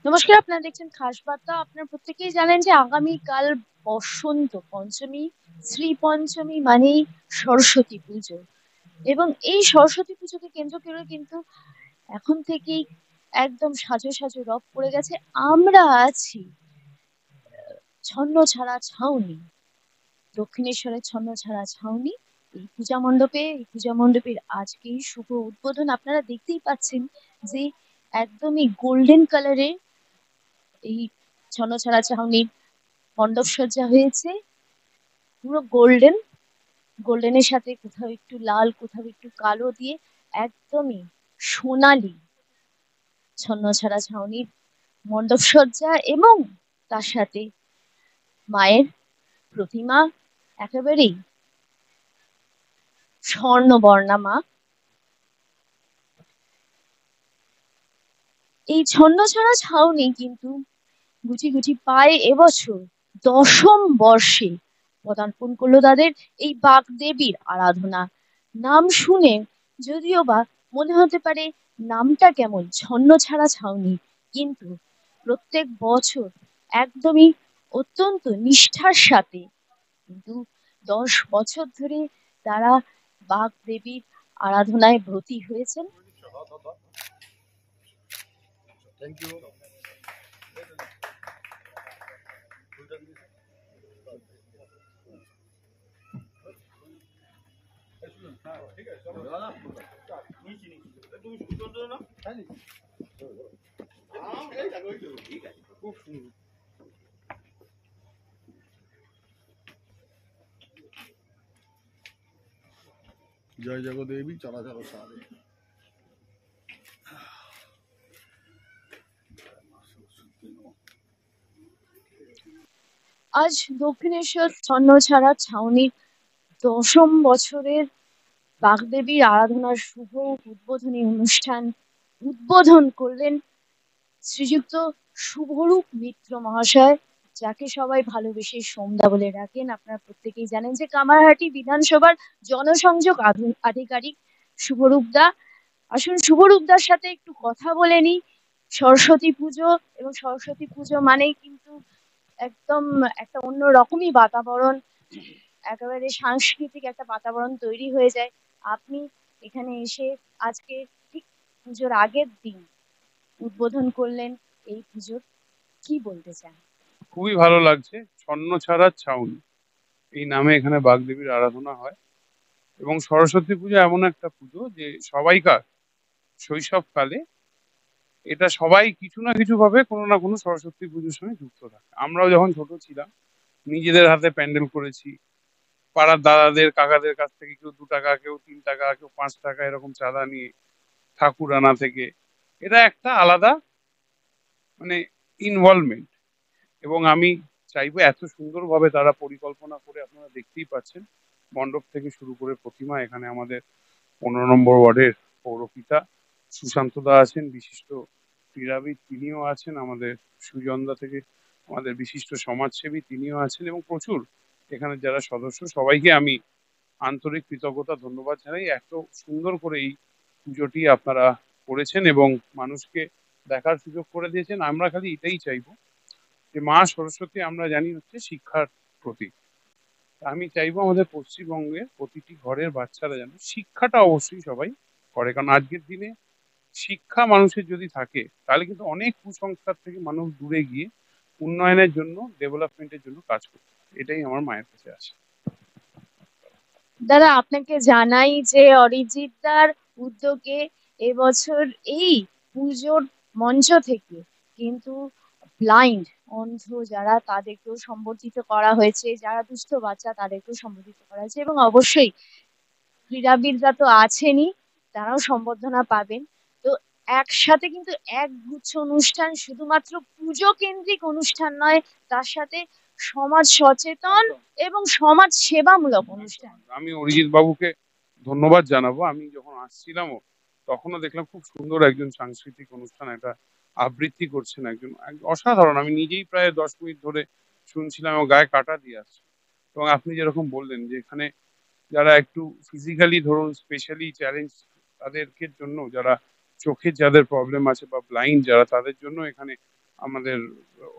নমস্কার, আপনারা দেখছেন খাস বার্তা। আপনারা প্রত্যেকেই জানেন যে আগামীকাল বসন্ত পঞ্চমী, শ্রী পঞ্চমী মানেই সরস্বতী পুজো। এবং এই সরস্বতী পুজোকে কেন্দ্র করে কিন্তু এখন থেকেই একদম সাজো সাজো রব পড়ে গেছে। আমরা আছি ছন্নছাড়া ছাউনি, দক্ষিণেশ্বরের ছন্নছাড়া ছাউনি। এই পূজা মণ্ডপের আজকেই শুভ উদ্বোধন। আপনারা দেখতেই পাচ্ছেন যে একদমই গোল্ডেন কালারের এই ছন্নছাড়া ছাউনির মণ্ডপ সজ্জা হয়েছে, পুরো গোল্ডেন। গোল্ডেনের সাথে কোথাও একটু লাল, কোথাও একটু কালো দিয়ে একদমই সোনালী ছন্নছাড়া ছাউনির মণ্ডপ সজ্জা, এবং তার সাথে মায়ের প্রতিমা একেবারেই স্বর্ণবর্ণা মা। এই ছন্নছাড়া ছাউনি কিন্তু গুটি গুটি পায়ে এবছর দশম বর্ষে পদার্পণ করলো তাদের এই বাগদেবীর আরাধনা। নাম শুনে যদিও বা মনে হতে পারে নামটা কেমন, ছন্নছাড়া ছাউনি, কিন্তু প্রত্যেক বছর একদমই অত্যন্ত নিষ্ঠার সাথে কিন্তু 10 বছর ধরে তারা বাগদেবীর আরাধনায় ব্রতী হয়েছেন। জয় জগদেবী চলাচল সারে। আজ দক্ষিণেশ্বর ছন্নছাড়া ছাউনির দশম বছরের বাগদেবীর আরাধনার শুভ উদ্বোধনী অনুষ্ঠান উদ্বোধন করলেন শ্রীযুক্ত শুভরূপ মিত্র মহাশয়, যাকে সবাই ভালোবেসে সোমদা বলে ডাকেন। আপনারা প্রত্যেকেই জানেন যে কামারহাটি বিধানসভার জনসংযোগ আধিকারিক শুভরূপ দা। আসুন শুভরূপ দার সাথে একটু কথা বলে নিই। সরস্বতী পুজো, এবং সরস্বতী পুজো মানেই কিন্তু একদম একটা অন্য রকমই বাতাবরণ, একেবারে সাংস্কৃতিক একটা বাতাবরণ তৈরি হয়ে যায়। আপনি এখানে এসে আজকে ঠিক পুজোর আগের দিন উদ্বোধন করলেন এই পুজোর, কি বলতে চান? খুবই ভালো লাগছে। ছন্নছাড়া ছাউনি এই নামে এখানে বাগদেবীর আরাধনা হয়, এবং সরস্বতী পুজো এমন একটা পুজো যে সবাইকার শৈশবকালে এটা সবাই কিছু না কিছু ভাবে কোনো না কোনো সরস্বতী পুজোর সঙ্গে যুক্ত থাকে। আমরাও যখন ছোট ছিলাম নিজেদের হাতে প্যান্ডেল করেছি, পাড়ার দাদাদের কাকাদের কাছ থেকে কেউ 2 টাকা, কেউ 3 টাকা, কেউ 5 টাকা এরকম চাঁদা নিয়ে ঠাকুর আনা থেকে। এটা একটা আলাদা মানে ইনভলভমেন্ট। এবং আমি চাইবো এত সুন্দরভাবে তারা পরিকল্পনা করে, আপনারা দেখতেই পাচ্ছেন মণ্ডপ থেকে শুরু করে প্রতিমা। এখানে আমাদের 15 নম্বর ওয়ার্ডের পৌরপিতা সুশান্ত দা আছেন, বিশিষ্ট ক্রীড়াবিদ তিনিও আছেন, আমাদের সুজনদা থেকে আমাদের বিশিষ্ট সমাজসেবী তিনিও আছেন, এবং প্রচুর এখানে যারা সদস্য সবাইকে আমি আন্তরিক কৃতজ্ঞতা ধন্যবাদ জানাই। এত সুন্দর করে এই পুজোটি আপনারা করেছেন এবং মানুষকে দেখার সুযোগ করে দিয়েছেন। আমরা খালি এটাই চাইবো যে মা সরস্বতী আমরা জানি হচ্ছে শিক্ষার প্রতীক। আমি চাইবো আমাদের পশ্চিমবঙ্গের প্রতিটি ঘরের বাচ্চারা যেন শিক্ষাটা অবশ্যই সবাই করে, কারণ আজকের দিনে শিক্ষা মানুষের যদি থাকে তাহলে কিন্তু অনেক কুসংস্কার থেকে মানুষ দূরে গিয়ে উন্নয়নের জন্য, ডেভেলপমেন্টের জন্য কাজ করতে পারে। এটাই আমার মায়ের কাছে আছে। দাদা, আপনাকে জানাই যে অরিজিৎ দার উদ্যোগে এবছর এই পুজোর মঞ্চ থেকে কিন্তু ব্লাইন্ড, অন্ধ যারা তাদেরকেও সম্বর্ধিত করা হয়েছে, যারা দুস্থ বাচ্চা তাদেরকেও সম্বর্ধিত করা হয়েছে, এবং অবশ্যই ক্রীড়াবিদরা তো আছেনই, তারাও সম্বর্ধনা পাবেন। তো একসাথে কিন্তু একগুচ্ছ অনুষ্ঠান, শুধুমাত্র পুজো কেন্দ্রিক অনুষ্ঠান নয়, তার সাথে সমাজ সচেতন এবং সমাজ সেবামূলক অনুষ্ঠান। আমি অরিজিৎ বাবুকে ধন্যবাদ জানাবো। আমি যখন আসছিলামও তখনও দেখলাম খুব সুন্দর একজন সাংস্কৃতিক অনুষ্ঠান একটা আবৃত্তি করছেন, একজন অসাধারণ। আমি নিজেই প্রায় 10 মিনিট ধরে শুনছিলাম এবং গায়ে কাটা দিয়ে আসছে। এবং আপনি যেরকম বললেন যে এখানে যারা একটু ফিজিক্যালি ধরুন স্পেশালি চ্যালেঞ্জ, তাদেরকে জন্য, যারা চোখের যাদের প্রবলেম আছে বা ব্লাইন্ড যারা, তাদের জন্য এখানে আমাদের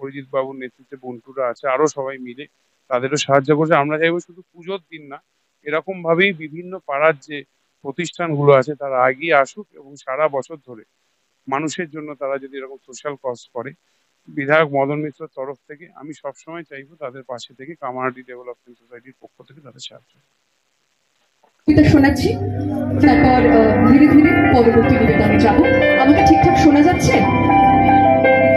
অরিজিৎ বাবুর নেতৃত্বে বন্টুরা আছে, আরো সবাই মিলে তাদেরও সাহায্য করছে। আমরা চাইবো শুধু পুজোর দিন না, এরকম ভাবেই বিভিন্ন পাড়ার যে প্রতিষ্ঠানগুলো আছে তারা এগিয়ে আসুক এবং সারা বছর ধরে মানুষের জন্য তারা যদি এরকম সোশ্যাল কজ করে, বিধায়ক মদন মিত্রর তরফ থেকে আমি সবসময় চাইবো তাদের পাশে থেকে কামারহাটি ডেভেলপমেন্ট সোসাইটির পক্ষ থেকে তাদের সাহায্য। শোনাচ্ছি, তারপর ধীরে ধীরে পরবর্তী নিবেদনে যাব। আমাকে ঠিকঠাক শোনা যাচ্ছে?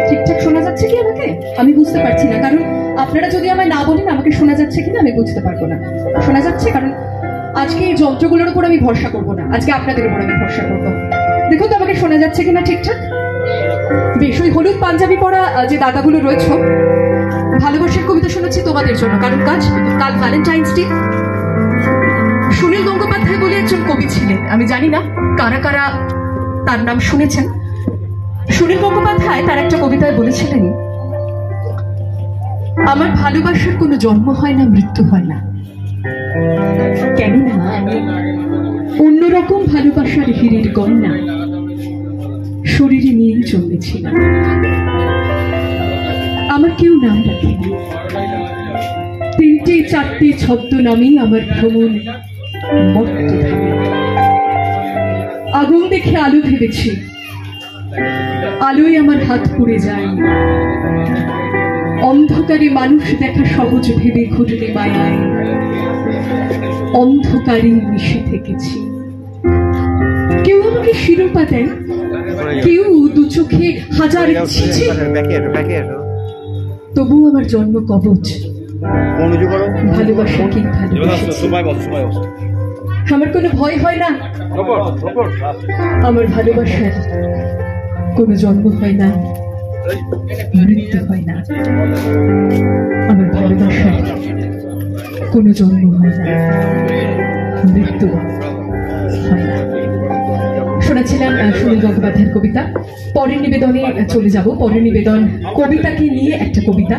ঠিকঠাক শোনা যাচ্ছে কি আমাকে? আমি বুঝতে পারছি না, কারণ আপনারা যদি আমায় না বলেন আমাকে শোনা যাচ্ছে কিনা আমি বুঝতে পারবো না। শোনা যাচ্ছে? কারণ আজকে এই যন্ত্রগুলোর উপর আমি ভরসা করবো না, আজকে আপনাদের উপর আমি ভরসা করবো। দেখুন তো আমাকে শোনা যাচ্ছে কিনা ঠিকঠাক। বেশ, ওই হলুদ পাঞ্জাবি পরা যে দাদাগুলো রয়েছে, ভালোবাসার কবিতা শোনাচ্ছি তোমাদের জন্য, কারণ কাল ভ্যালেন্টাইন্স ডে। সুনীল গঙ্গোপাধ্যায় বলে একজন কবি ছিলেন, আমি জানি না কারা কারা তার নাম শুনেছেন। সুনীল গঙ্গোপাধ্যায় তার একটা কবিতায় বলেছিলেন, আমার ভালোবাসার কোনো জন্ম হয় না, মৃত্যু হয় না, কেননা আমি অন্যরকম ভালোবাসার হীরের গয়না শরীরে নিয়েই জন্মেছিলাম। আমার কেউ নাম রাখেনি, 3-4 ছদ্মনামেই আমার ভ্রমণ মর্তধামে। আগুন দেখে আলো ভেবেছি, আলোয় আমার হাত পুড়ে যায়। অন্ধকারে মানুষ দেখা সহজ ভেবে ঘটলে মায়ায়, অন্ধকারে মিশে থেকেছি। কেউ আমাকে শিরোপা দেয়, কেউ দু চোখে হাজার ছিছে, তবু আমার জন্ম কবচ ভালোবাসা। কি ভালোবাসা, আমার কোনো ভয় হয় না, আমার ভালোবাসার কোনো জন্ম হয় না, মৃত্যু হয় না, আমার ভালোবাসার কোনো জন্ম হয় না, মৃত্যু হয় না। শোনাছিলাম সুনীল গঙ্গোপাধ্যায়ের কবিতা। পরের নিবেদনে চলে যাব। পরের নিবেদন কবিতাকে নিয়ে একটা কবিতা।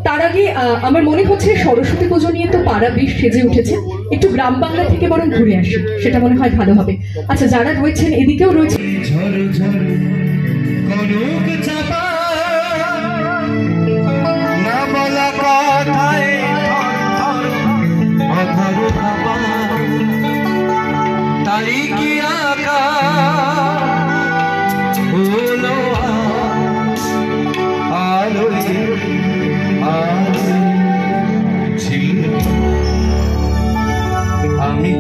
তার আগে আমার মনে হচ্ছে সরস্বতী পুজো নিয়ে তো পাড়া বেশ সেজে উঠেছে, একটু গ্রাম বাংলা থেকে বরং ঘুরে আসি, সেটা মনে হয় ভালো হবে। আচ্ছা, যারা রয়েছেন এদিকেও রয়েছে, আমি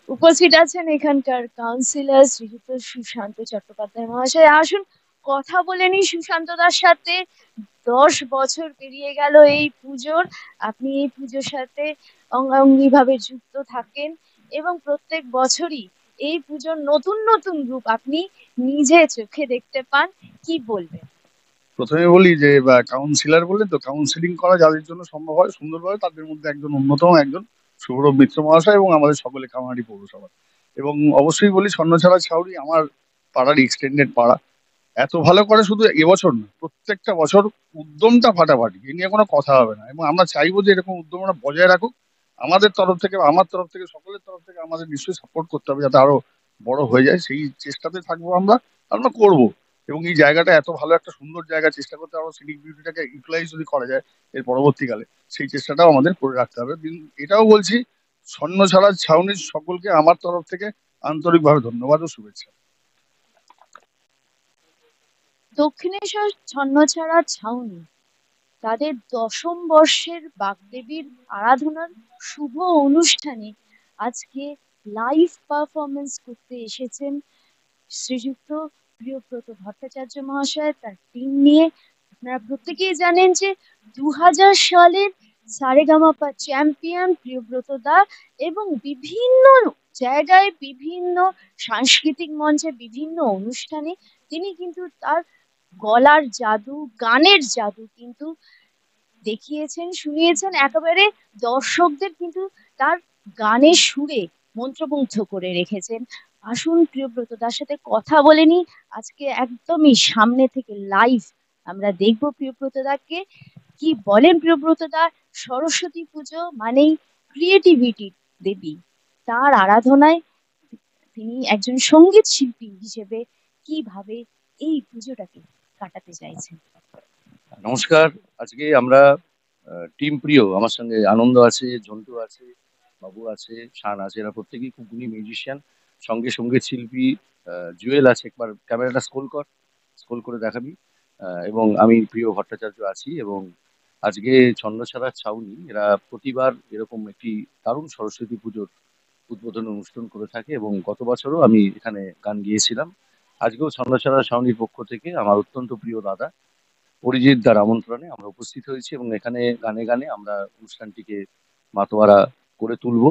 উপস্থিত আছেন এখানকার কাউন্সিলর শ্রীযুক্ত সুশান্ত চট্টোপাধ্যায় মহাশয়। আসুন কথা বলে নি সুশান্ত দার সাথে। 10 বছর পেরিয়ে গেল এই পুজোর। আপনি এই পুজোর সাথে অঙ্গাঙ্গি ভাবে যুক্ত থাকেন এবং প্রত্যেক বছরই এই পুজোর নতুন নতুন রূপ আপনি নিজে চোখে দেখতে পান। কি বলবেন? প্রথমে বলি যে কাউন্সিলর বললেন তো, কাউন্সিলিং করা যাদের জন্য সম্ভব হয় সুন্দরভাবে, তাদের মধ্যে একজন অন্যতম একজন সৌরভ মিত্র মহাশয় এবং আমাদের সকলে কামারহাটি পৌরসভা। এবং অবশ্যই বলি স্বর্ণছাড়া ছাউনি আমার পাড়ার এক্সটেন্ডেড পাড়া। এত ভালো করে শুধু এবছর না, প্রত্যেকটা বছর উদ্যমটা ফাটাফাটি, এ নিয়ে কোনো কথা হবে না। এবং আমরা চাইবো যে এরকম উদ্যম আমরা বজায় রাখুক। আমাদের তরফ থেকে বা আমার তরফ থেকে সকলের তরফ থেকে আমাদের নিশ্চয়ই সাপোর্ট করতে হবে যাতে আরো বড় হয়ে যায়, সেই চেষ্টাতে থাকবো আমরা, আমরা করবো। এবং এই জায়গাটা এত ভালো একটা সুন্দর জায়গা, চেষ্টা করতে আরো সিনিক বিউটিটাকে ইউটিলাইজ যদি করা যায় এর পরবর্তীকালে, সেই চেষ্টাটাও আমাদের করে রাখতে হবে। এটাও বলছি স্বর্ণছাড়া ছাউনির সকলকে আমার তরফ থেকে আন্তরিকভাবে ধন্যবাদ ও শুভেচ্ছা। দক্ষিণেশ্বর ছন্নছাড়া ছাউনি তাদের 10ম বর্ষের বাগদেবীর আরাধনার শুভ অনুষ্ঠানে আজকে লাইভ পারফরমেন্স করতে এসেছেন শ্রীযুক্ত প্রিয়ব্রত ভট্টাচার্য মহাশয় তার টিম নিয়ে। আপনারা প্রত্যেকেই জানেন যে 2000 সালের সারেগামাপা চ্যাম্পিয়ন প্রিয়ব্রত দা এবং বিভিন্ন জায়গায় বিভিন্ন সাংস্কৃতিক মঞ্চে বিভিন্ন অনুষ্ঠানে তিনি কিন্তু তার গলার জাদু, গানের জাদু কিন্তু দেখিয়েছেন, শুনিয়েছেন। একেবারে দর্শকদের কিন্তু তার গানের সুরে মন্ত্রমুগ্ধ করে রেখেছেন। আসুন প্রিয়ব্রত দার সাথে কথা বলে নি। আজকে একদমই সামনে থেকে লাইভ আমরা দেখবো প্রিয়ব্রত দাকে। কি বলেন প্রিয়ব্রত দা? সরস্বতী পুজো মানেই ক্রিয়েটিভিটির দেবী, তার আরাধনায় তিনি একজন সঙ্গীত শিল্পী হিসেবে কিভাবে এই পুজোটাকে কাটাতে চাইছেন? নমস্কার। আজকে আমরা টিম প্রিয়, আমার সঙ্গে আনন্দ আছে, ঝন্টু আছে, বাবু আছে, শান আছে, এরা প্রত্যেকেই খুব গুণী মিউজিশিয়ান। সঙ্গে সঙ্গীত শিল্পী জুয়েল আছে, একবার ক্যামেরাটা স্ক্রোল করে দেখাবি। এবং আমি প্রিয় ভট্টাচার্য আছি। এবং আজকে ছন্নছাড়া ছাউনি এরা প্রতিবার এরকম একটি দারুণ সরস্বতী পুজোর উদ্বোধন অনুষ্ঠান করে থাকে এবং গত বছরও আমি এখানে গান গিয়েছিলাম। আজকেও ছন্নছাড়া ছাউনির পক্ষ থেকে আমার অত্যন্ত প্রিয় দাদা অরিজিৎ দার আমন্ত্রণে আমরা উপস্থিত হয়েছি এবং এখানে গানে গানে আমরা অনুষ্ঠানটিকে মাতোয়ারা করে তুলবো।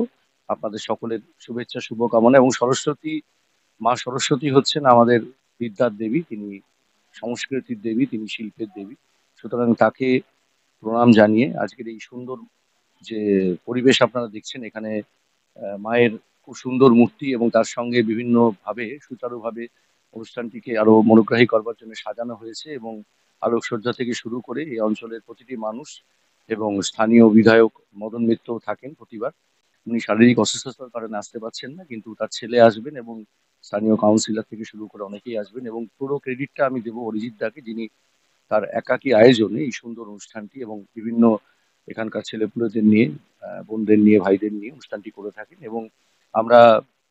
আপনাদের সকলের শুভেচ্ছা, শুভকামনা। এবং মা সরস্বতী হচ্ছেন আমাদের বিদ্যার দেবী, তিনি সংস্কৃতির দেবী, তিনি শিল্পের দেবী। সুতরাং তাকে প্রণাম জানিয়ে আজকের এই সুন্দর যে পরিবেশ আপনারা দেখছেন, এখানে মায়ের খুব সুন্দর মূর্তি এবং তার সঙ্গে বিভিন্ন ভাবে সুচারুভাবে অনুষ্ঠানটিকে আরো মনোগ্রাহী করবার জন্য সাজানো হয়েছে। এবং আলোকসজ্জা থেকে শুরু করে এই অঞ্চলের প্রতিটি মানুষ এবং স্থানীয় বিধায়ক মদন মিত্র থাকেন প্রতিবার। উনি শারীরিক অসুস্থতার কারণে আসতে পারছেন না, কিন্তু তার ছেলে আসবেন এবং স্থানীয় কাউন্সিলর থেকে শুরু করে অনেকেই আসবেন। এবং পুরো ক্রেডিটটা আমি দেবো অরিজিৎ দাকে, যিনি তার একাকী আয়োজনে এই সুন্দর অনুষ্ঠানটি এবং বিভিন্ন এখানকার ছেলেপুলেদের নিয়ে, বোনদের নিয়ে, ভাইদের নিয়ে অনুষ্ঠানটি করে থাকেন। এবং আমরা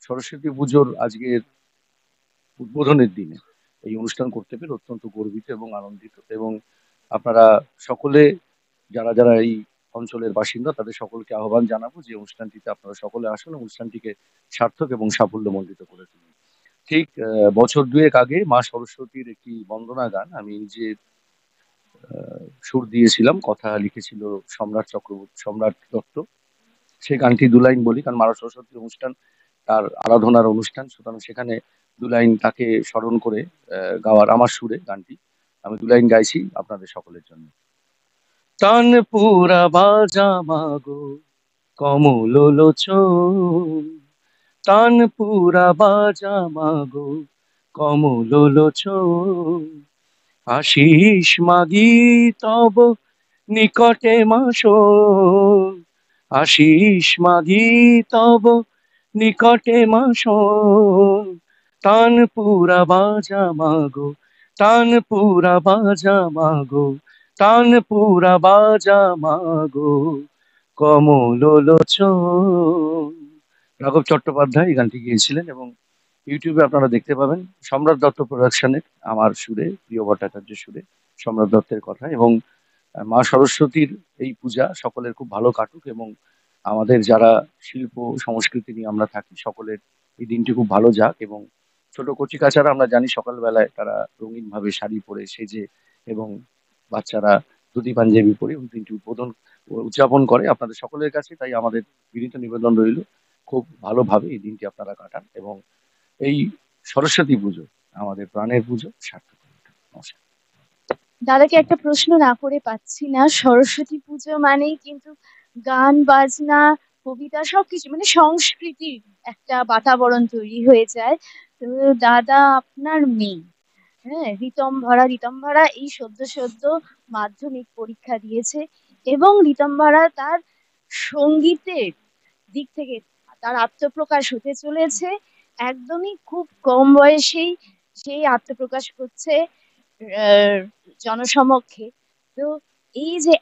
সরস্বতী পুজোর আজকের উদ্বোধনের দিনে এই অনুষ্ঠান করতে পেরে অত্যন্ত গর্বিত এবং আনন্দিত। এবং আপনারা সকলে যারা যারা এই অঞ্চলের বাসিন্দা তাদের সকলকে আহ্বান জানাবো যে অনুষ্ঠানটিতে আপনারা সকলে আসুন, অনুষ্ঠানটিকে সার্থক এবং সাফল্যমণ্ডিত করে তুলুন। ঠিক বছর দুয়েক আগে মা সরস্বতীর একটি বন্দনা গান আমি নিজে সুর দিয়েছিলাম, কথা লিখেছিল সম্রাট দত্ত। সেই গানটি দু লাইন বলি, কারণ মা সরস্বতীর অনুষ্ঠান তার আরাধনার অনুষ্ঠান, সুতরাং সেখানে দু লাইন তাকে স্মরণ করে গাওয়ার আমার সুরে গানটি আমি দু লাইন গাইছি আপনাদের সকলের জন্য। তানপুরা বাজা মাগো কমল লোচন, তানপুরা বাজা মাগো কমল লোচন, আশিস মাগি তব নিকটে মাসন, আশিস মাগি তব নিকটে মাসন, তানপুরা বাজা মাগো, তানপুরা বাজা মাগো, তানপুরা বাজা মাগো কমল লোচন। রাঘব চট্টোপাধ্যায় এই গানটি গিয়েছিলেন এবং ইউটিউবে আপনারা দেখতে পাবেন। সম্রাট দত্ত প্রোডাকশনের আমার সুরে, প্রিয় ভট্টাচার্যের সুরে, সম্রাট দত্তের কথা। এবং মা সরস্বতীর এই পূজা সকলের খুব ভালো কাটুক এবং আমাদের যারা শিল্প সংস্কৃতি নিয়ে আমরা থাকি সকলের এই দিনটি খুব ভালো যাক। এবং ছোট কচি কাচারা আমরা জানি সকালবেলায় তারা রঙিন ভাবে শাড়ি পরে সেজে এবং বাচ্চারা ধুতি পাঞ্জাবি পরে ওই দিনটি উদযাপন করে আপনাদের সকলের কাছে। তাই আমাদের বিনীত নিবেদন রইল খুব ভালোভাবে এই দিনটি আপনারা কাটান এবং এই সরস্বতী পুজো আমাদের প্রাণের পুজো সার্থক করে উঠুন। নমস্কার। দাদাকে একটা প্রশ্ন না করে পাচ্ছি না। সরস্বতী পুজো মানেই কিন্তু গান বাজনা কবিতা সবকিছু মানে সংস্কৃতির একটা বাতাবরণ তৈরি হয়ে যায়। তো দাদা আপনার মেয়ে, হ্যাঁ, ঋতম্ভরা এই সদ্য সদ্য মাধ্যমিক পরীক্ষা দিয়েছে এবং ঋতম্ভরা তার সঙ্গীতের দিক থেকে তার আত্মপ্রকাশ হতে চলেছে। একদমই খুব কম বয়সেই সেই আত্মপ্রকাশ করছে জনসমক্ষে। তো এই যে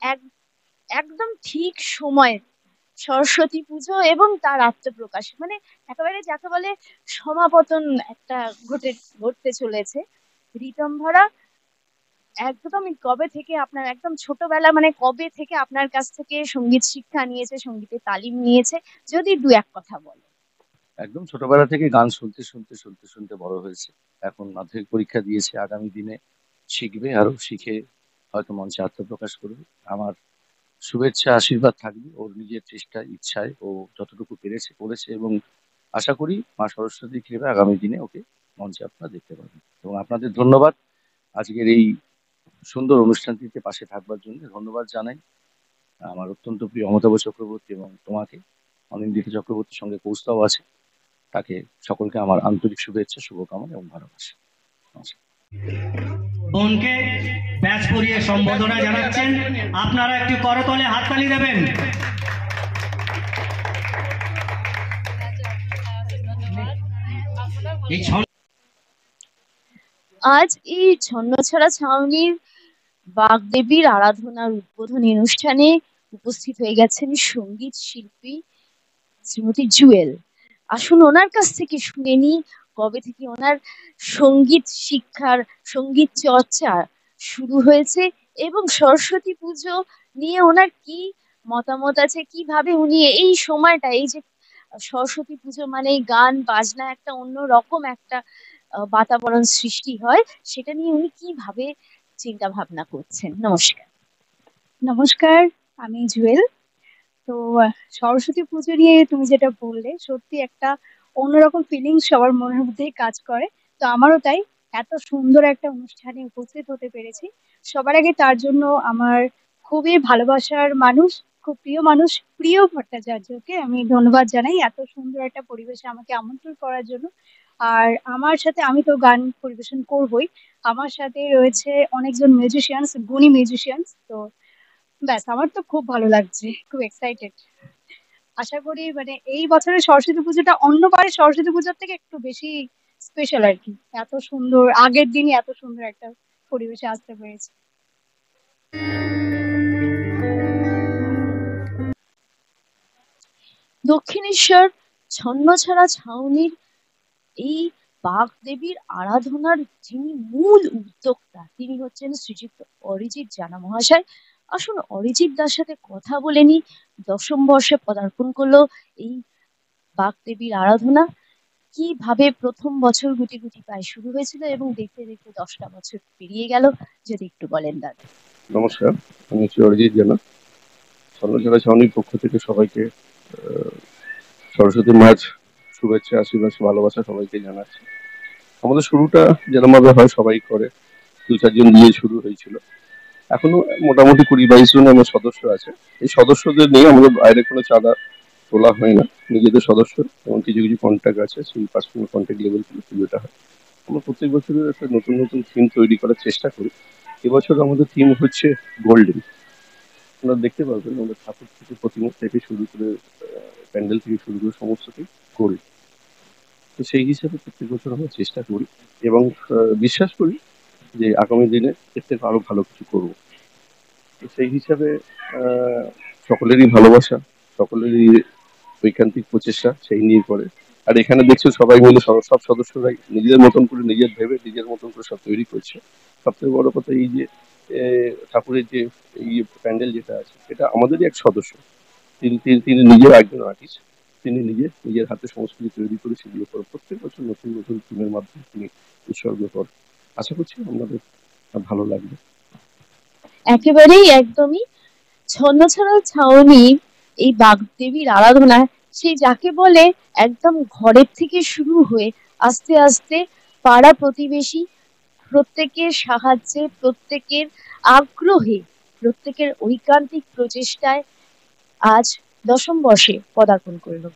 একদম ঠিক সময় সরস্বতী পুজো এবং তার আত্মপ্রকাশ মানে একেবারে যাকে বলে সমাপতন একটা ঘটতে চলেছে। ঋতম্ভরা একদমই কবে থেকে আপনার একদম ছোটবেলা মানে কবে থেকে আপনার কাছ থেকে সঙ্গীত শিক্ষা নিয়েছে, সঙ্গীতের তালিম নিয়েছে, যদি দু এক কথা বলে। একদম ছোটবেলা থেকে গান শুনতে বড় হয়েছে। এখন মাধ্যমিক পরীক্ষা দিয়েছে, আগামী দিনে শিখবে, আরো শিখে হয়তো মঞ্চে আত্মপ্রকাশ করবে। আমার শুভেচ্ছা আশীর্বাদ থাকবে ওর নিজের চেষ্টা ইচ্ছায় ও যতটুকু করেছে এবং আশা করি মা সরস্বতী কৃপায় আগামী দিনে ওকে মঞ্চে আপনারা দেখতে পাবেন। এবং আপনাদের ধন্যবাদ আজকের এই সুন্দর অনুষ্ঠানটিতে পাশে থাকবার জন্য। ধন্যবাদ জানাই আমার অত্যন্ত প্রিয় অমিতাভ চক্রবর্তী এবং তোমাকে, অনিন্দিতা চক্রবর্তীর সঙ্গে কৌস্তব আছে, তাকে সকলকে আমার আন্তরিক শুভেচ্ছা, শুভকামনা এবং ভালোবাসা। নমস্কার। বোনকে ব্যাচ পরিয়ে সম্বোধনা জানাচ্ছেন, আপনারা একটু করতলে হাততালি দেবেন। আজ এই ছন্নছাড়া ছাউনির বাগদেবীর আরাধনার উদ্বোধনী অনুষ্ঠানে উপস্থিত হয়ে গেছেন সঙ্গীত শিল্পী শ্রীমতী জুয়েল। আসুন ওনার কাছ থেকে শুনে নি কবে থেকে ওনার সঙ্গীত শিক্ষার, সঙ্গীত চর্চা শুরু হয়েছে এবং সরস্বতী পুজো নিয়ে ওনার কি মতামত আছে, কিভাবে উনি এই সময়টা, এই যে সরস্বতী পুজো মানে গান বাজনা একটা অন্য রকম একটা বাতাবরণ সৃষ্টি হয়, সেটা নিয়ে উনি কিভাবে চিন্তা ভাবনা করছেন। নমস্কার। নমস্কার, আমি জুয়েল। তো সরস্বতী পুজো নিয়ে তুমি যেটা বললে, সত্যি একটা অন্যরকম ফিলিংস সবার মনের মধ্যেই কাজ করে। তো আমারও তাই। এত সুন্দর একটা অনুষ্ঠানে উপস্থিত হতে পেরেছি। সবার আগে তার জন্য আমার খুবই ভালোবাসার মানুষ, খুব প্রিয় মানুষ প্রিয় ভট্টাচার্যকে আমি ধন্যবাদ জানাই এত সুন্দর একটা পরিবেশে আমাকে আমন্ত্রণ করার জন্য। আর আমার সাথে, আমি তো গান পরিবেশন করবই, আমার সাথে রয়েছে অনেকজন মিউজিশিয়ানস, গুণী মিউজিশিয়ানস। তো ব্যাস, আমার তো খুব ভালো লাগছে, খুব এক্সাইটেড। আশা করি মানে এই বছরের সরস্বতী পুজোটা অন্যবারের সরস্বতী পুজোর থেকে একটু বেশি স্পেশাল আর কি। এত সুন্দর, আগের দিনই এত সুন্দর একটা পরিবেশে আসতে পেরেছি। দক্ষিণেশ্বর ছন্নছাড়া ছাউনির এই বাগদেবীর আরাধনার যিনি মূল উদ্যোক্তা, তিনি হচ্ছেন শ্রীযুক্ত অরিজিৎ জানা মহাশয়। আসুন অরিজিৎ দার সাথে কথা বলে নি। দশম বর্ষে পদার্পণ করলো এই বাগদেবীর আরাধনা। কিভাবে প্রথম বছর গুটি গুটি পায়ে শুরু হয়েছিল এবং দেখতে দেখতে 10টা বছর পেরিয়ে গেল, যদি একটু বলেন দাদা। নমস্কার, আমি হচ্ছি অরিজিৎ জানা। ছন্নছাড়া ছাউনির পক্ষ থেকে সবাইকে সরস্বতী মাস শুভেচ্ছা, আশীর্বাদ, ভালোবাসা সবাইকে জানাচ্ছি। আমাদের শুরুটা যেরকম ভাবে হয় সবাই করে, 2-4 জন দিয়ে শুরু হয়েছিল। এখনো মোটামুটি 20-22 জন আমার সদস্য আছে। এই সদস্যদের নিয়ে আমাদের বাইরে কোনো চাঁদা তোলা হয় না, নিজেদের সদস্য এবং কিছু কিছু কন্ট্যাক্ট আছে, সেই পার্সোনাল কন্ট্যাক্ট লেভেল থেকে পুজোটা হয়। আমরা প্রত্যেক বছরের একটা নতুন নতুন থিম তৈরি করার চেষ্টা করি। এবছর আমাদের থিম হচ্ছে গোল্ডেন। আপনারা দেখতে পাবেন আমাদের ঠাকুর থেকে প্রতিমা থেকে শুরু করে প্যান্ডেল থেকে শুরু করে সমস্তটি গোল্ড। তো সেই হিসাবে প্রত্যেক বছর আমরা চেষ্টা করি এবং বিশ্বাস করি যে আগামী দিনে এর থেকে আরো ভালো কিছু করব। তো সেই হিসাবে সকলেরই ভালোবাসা, সকলেরই ঐকান্তিক প্রচেষ্টা সেই নিয়ে করে। আর এখানে দেখছো সবাই মিলে সব সদস্যরাই নিজেদের মতন করে, নিজের ভেবে নিজের মতন করে সব তৈরি করছে। সবথেকে বড় কথা এই যে ঠাকুরের যে এই প্যান্ডেল যেটা আছে, এটা আমাদেরই এক সদস্য, তিনি নিজেও একজন আর্টিস্ট। তিনি নিজের হাতে সংস্কৃতি তৈরি করে সেগুলো করে প্রত্যেক বছর নতুন নতুন থিমের মাধ্যমে তিনি উৎসর্গ করেন। আশা করছি আপনাদের ভালো লাগবে। একেবারেই একদমই ছন্নছাড়া ছাউনি এই বাগদেবীর আরাধনা সেই যাকে বলে একদম ঘরের থেকে শুরু হয়ে আস্তে আস্তে পাড়া প্রতিবেশী প্রত্যেকের সাহায্যে, প্রত্যেকের আগ্রহে, প্রত্যেকের ঐকান্তিক প্রচেষ্টায় আজ দশম বর্ষে পদার্পণ করলো।